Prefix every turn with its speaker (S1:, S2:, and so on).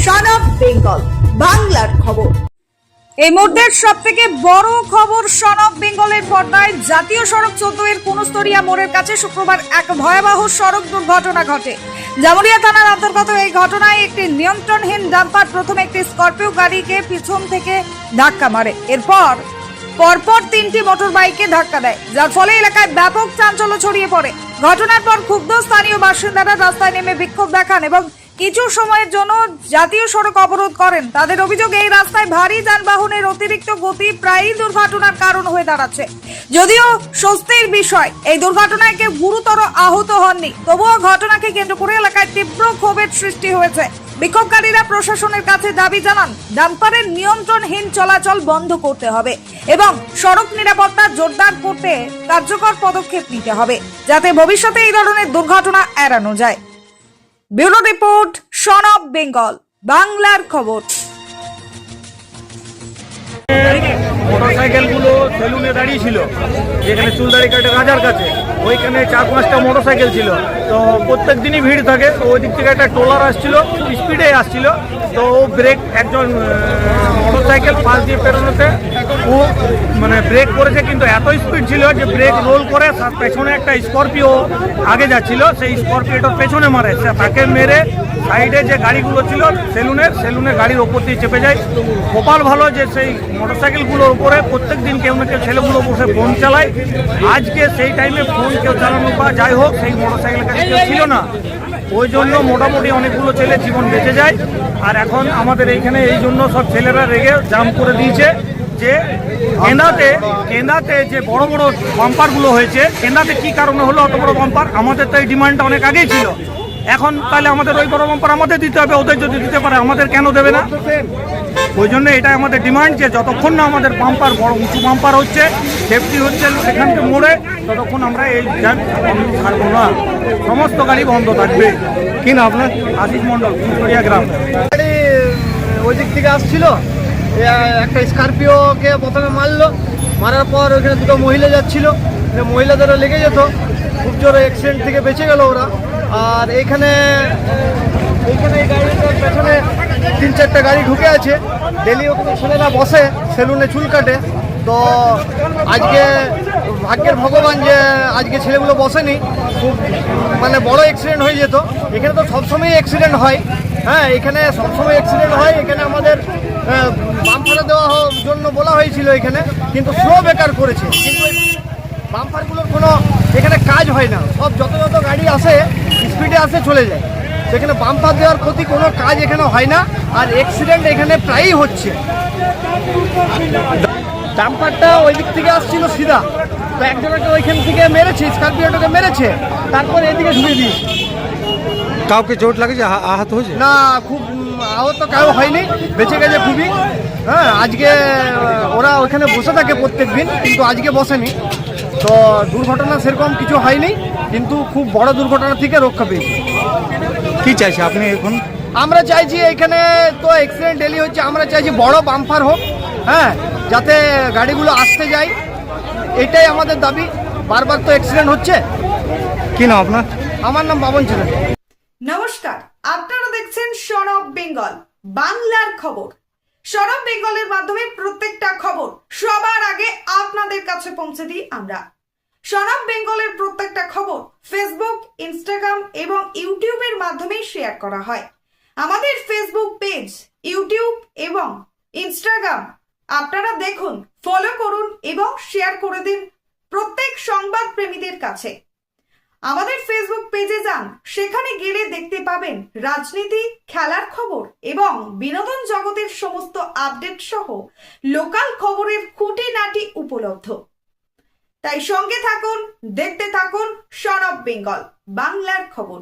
S1: Son of Bengal বাংলার খবর। এই মুহূর্তের সব থেকে বড় খবর সন অফ বেঙ্গলের পর্দায়। জাতীয় সড়ক 14 এর কুনস্তরিয়া মোড়ের কাছে শুক্রবার এক ভয়াবহ সড়ক দুর্ঘটনা ঘটে। জামুরিয়া থানার অন্তর্গত এই ঘটনায় একটি নিয়ন্ত্রণহীন ডাম্পার প্রথমে একটি স্করপিও গাড়িকে পিছন থেকে ধাক্কা মারে। এরপর পরপর তিনটি মোটর বাইকে ধাক্কা দেয়, যার ফলে এলাকায় ব্যাপক চাঞ্চল্য ছড়িয়ে পড়ে। ঘটনার পর ক্ষুব্ধ স্থানীয় বাসিন্দারা রাস্তায় নেমে বিক্ষোভ দেখান এবং কিছু সময়ের জন্য জাতীয় সড়ক অবরোধ করেন। তাদের অভিযোগ, এই রাস্তায় ভারী যানবাহনের অতিরিক্ত গতি প্রায়ই দুর্ঘটনার কারণ হয়ে দাঁড়াচ্ছে। যদিও স্বস্তির বিষয়, এই দুর্ঘটনায় কেউ গুরুতর আহত হননি, তবুও ঘটনাকে কেন্দ্র করে এলাকায় তীব্র ক্ষোভের সৃষ্টি হয়েছে। বিক্ষোভকারীরা প্রশাসনের কাছে দাবি জানান, ডাম্পারের নিয়ন্ত্রণহীন চলাচল বন্ধ করতে হবে এবং সড়ক নিরাপত্তা জোরদার করতে কার্যকর পদক্ষেপ নিতে হবে, যাতে ভবিষ্যতে এই ধরনের দুর্ঘটনা এড়ানো যায়। Bureau report, son of Bengal বাংলার খবর।
S2: মোটরসাইকেলগুলো সেলুনে দাঁড়িয়ে ছিল, যেখানে চুলদাড়ি কাটে রাজার কাছে, ওইখানে 4-5টা মোটরসাইকেল ছিল। তো প্রত্যেক দিনই ভিড় থাকে। তো ওই দিক থেকে একটা ট্রলার আসছিল, খুব স্পিডে আসছিল। তো ও ব্রেক, একজন মোটরসাইকেল পাশ দিয়ে পেরোনোতে ও ব্রেক করেছে, কিন্তু এত স্পিড ছিল যে ব্রেক রোল করে পেছনে একটা স্করপিও আগে যাচ্ছিল, সেই স্করপিওটার পেছনে মারে। তাকে মেরে সাইডে যে গাড়িগুলো ছিল সেলুনের গাড়ির ওপর দিয়ে চেপে যায়। কপাল ভালো যে সেই মোটরসাইকেলগুলোর উপরে প্রত্যেক দিন কেউ না কেউ ছেলেগুলো বসে ফোন চালায়। আজকে সেই টাইমে ফোন কেউ চালানো বা যাই হোক, সেই মোটরসাইকেলের কাছে কেউ ছিল না, ওই জন্য মোটামুটি অনেকগুলো ছেলে জীবন বেঁচে যায়। আর এখন আমাদের এইখানে এই জন্য সব ছেলেরা রেগে জাম করে দিয়েছে যে কেন্দাতে যে বড় বড় বাম্পারগুলো হয়েছে, কেন্দাতে কি কারণে হলো অত বড় বাম্পার? আমাদের তো এই ডিমান্ডটা অনেক আগেই ছিল। এখন তাহলে আমাদের ওই বড় বাম্পার আমাদের দিতে হবে, ওদের যদি দিতে পারে আমাদের কেন দেবে না? ওই জন্য এটাই আমাদের ডিমান্ড, যে যতক্ষণ না আমাদের বাম্পার বড় উঁচু বাম্পার হচ্ছে, সেফটি হচ্ছে সেখানকে মোড়ে, ততক্ষণ আমরা এই ছাড়বো না। সমস্ত গাড়ি বন্ধ থাকবে। কি না আপনার? আশিস মন্ডল, কুনস্তরিয়া গ্রাম।
S3: গাড়ি ওই দিক থেকে আসছিল, একটা স্করপিওকে প্রথমে মারলো, মারার পর ওইখানে দুটো মহিলা যাচ্ছিল, মহিলাদেরও লেগে যেত, খুব জোরে অ্যাক্সিডেন্ট থেকে বেঁচে গেল ওরা। আর এইখানে এই গাড়িটার পেছনে 3-4টা গাড়ি ঢুকে আছে। ডেলি ওখানে ছেলেরা বসে, সেলুনে চুল কাটে। তো আজকে ভাগ্যের ভগবান যে আজকে ছেলেগুলো বসেনি, খুব বড় অ্যাক্সিডেন্ট হয়ে যেত। এখানে তো সবসময় অ্যাক্সিডেন্ট হয়। হ্যাঁ, এখানে সবসময় অ্যাক্সিডেন্ট হয়। এখানে আমাদের বাম্পারে দেওয়া জন্য বলা হয়েছিল এখানে, কিন্তু স্লো বেকার করেছে। কিন্তু বাম্পারগুলোর কোনো এখানে কাজ হয় না, সব যত গাড়ি আসে স্পিডে আসে চলে যায়। সেখানে বাম্পার দেওয়ার প্রতি কোনো কাজ এখানে হয় না, আর অ্যাক্সিডেন্ট এখানে প্রায়ই হচ্ছে। ডাম্পারটা ওই দিক থেকে আসছিল সিধা, তো একজনকে ওইখান থেকে মেরেছে, স্করপিওটাকে মেরেছে, তারপরে এদিকে ঢুকে দিয়েছে।
S2: কাউকে চোট লাগেছে, আহত হয়েছে?
S3: না, খুব আহত কাউ হয়নি, বেঁচে গেছে খুবই। হ্যাঁ, আজকে ওরা ওইখানে বসে থাকে প্রত্যেক দিন, কিন্তু আজকে বসেনি। তো দুর্ঘটনা সেরকম কিছু হয়নি, কিন্তু খুব বড় দুর্ঘটনা থেকে রক্ষা পেয়েছে।
S2: কি চাইছে আপনি এখন?
S3: আমরা চাইছি, এখানে তো অ্যাক্সিডেন্ট ডেলি হচ্ছে, আমরা চাইছি বড় বাম্পার হোক, হ্যাঁ, যাতে গাড়িগুলো আসতে যায়, এটাই আমাদের দাবি। বারবার তো অ্যাক্সিডেন্ট হচ্ছে।
S2: কি নাম আপনার?
S3: আমার নাম বাবন ছিলেন।
S1: নমস্কার, আপনারা দেখছেন সন অফ বেঙ্গল বাংলার খবর। সন অফ বেঙ্গলের মাধ্যমে প্রত্যেকটা খবর সবার আগে আপনাদের কাছে পৌঁছে দিই আমরা। সন অফ বেঙ্গলের প্রত্যেকটা খবর ফেসবুক, ইনস্টাগ্রাম এবং ইউটিউবের মাধ্যমে শেয়ার করা হয়। আমাদের ফেসবুক পেজ, ইউটিউব এবং ইনস্টাগ্রাম আপনারা দেখুন, ফলো করুন এবং শেয়ার করে দিন প্রত্যেক সংবাদ প্রেমীদের কাছে। আমাদের ফেসবুক পেজে যান, সেখানে গেলে দেখতে পাবেন রাজনীতি, খেলার খবর এবং বিনোদন জগতের সমস্ত আপডেট সহ লোকাল খবরের খুঁটিনাটি উপলব্ধ। তাই সঙ্গে থাকুন, দেখতে থাকুন সন অফ বেঙ্গল বাংলার খবর।